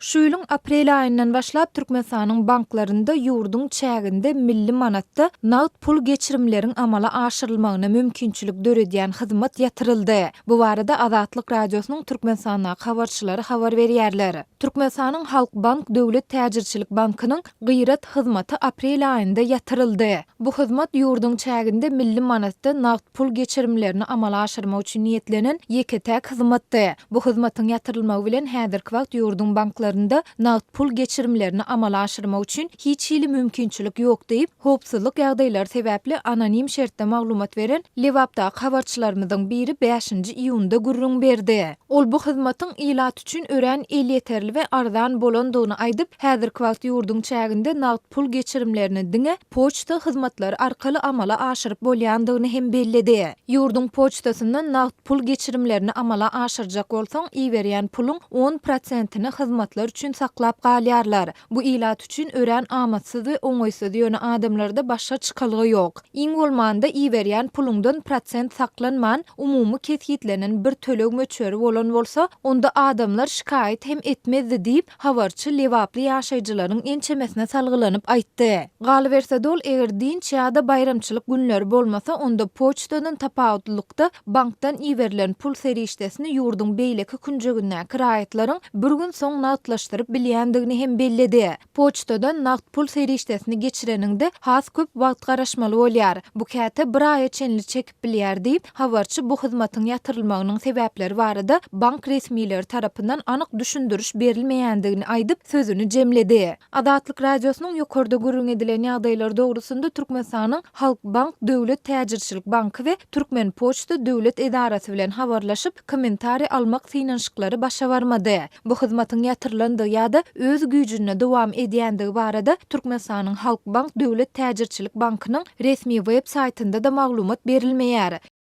Şu ýylyň aprel aýyndan başlap Türkmenistanyň banklarynda ýurdun çäginde milli manatda nagd pul geçirimleriň amala aşyrylmagyna mümkinçilik döredýän hyzmat ýatyryldy. Bu barada Azatlyk radiosynyň Türkmenistana habarçylary habar berýärler. Türkmenistanyň Halk Bank Döwlet Täjirçilik Bankynyň gyýrat hyzmaty aprel aýynda ýatyryldy. Bu hyzmat ýurdun çäginde milli manatda nagd pul geçirimlerini amala aşyrmak üçin niýetlenen ýeke-täk hyzmatdy. Bu hyzmatyň ýatyrylmagy bilen häzirki wagt ýurdun banklarynda nagd pul geçirimlerini amala aşyrmak üçin hiç hili mümkinçilik ýok diýip, howpsuzlyk ýagdaýlary sebäpli anonim şertde maglumat beren Lewapda habarçylarymyzyň biri 5 iýunda gurrun berdi. Ol bu hyzmatyň ilat üçin ören el ýeterli we arzan bolandygyny aýdyp, häzirki wagt ýurdun çäginde nagd pul geçirimlerini diňe poçta hyzmatlary arkaly amala aşyryp bolýandygyny hem bellidi. Ýurdun poçtasyndan nagd pul geçirimlerini amala aşyrjak bolsaň, iýberýän puluň 10%-ni hyzmatlar üçin saklap galýarlar. Bu ilat üçin ören amatsyz we oňoýsuz ýöne adamlarda başga çykalygy ýok. Iň bolmanda iýberýän puluňdan prosent saklanman, umumy kesgitlenen bir tölek möçeri bolan bolsa, onda adamlar şikaýet hem etmezdi diýip habarçy Lewaply ýaşaýjylaryň ençemesine salgylanyp aýtdy. Galy berse dol eger dinç ýa-da bayramçylyk günleri bolmasa, onda poçtadan tapawutlykda bankdan iýberilen pul serişdesini ýurdun beýleki künjegindäki raýatlaryň bir gün soň nagdlaşdyryp bilýändigini hem bellidi. Poçtadan nagd pul serişdesini geçireninde has köp wagt garaşmaly bolýar. Bu käte bir aýa çenli çekip bilýär diýip, habarçy bu hyzmatyň ýatyrylmagynyň sebäpleri barada bank resmiýetleri tarapyndan anyk düşündürüş berilmeýändigini aýdyp sözüni jemledi. Azatlyk radiosynyň ýokarda gurrun edilen ýagdaýlar dogrusynda Türkmenistanyň Halk Bank Döwlet Täjirçilik Banky we Türkmen Poçta Döwlet Edarasy bilen habarlaşyp kommentari almak synanşyklary başa barmady. Bu hyzmatyň ýatyrylandygy ýa-da öz güýjüne dowam edýändigi barada Türkmenistanyň Halk Bank Döwlet Täjirçilik Bankynyň resmi web saýtynda da maglumat berilmeýär.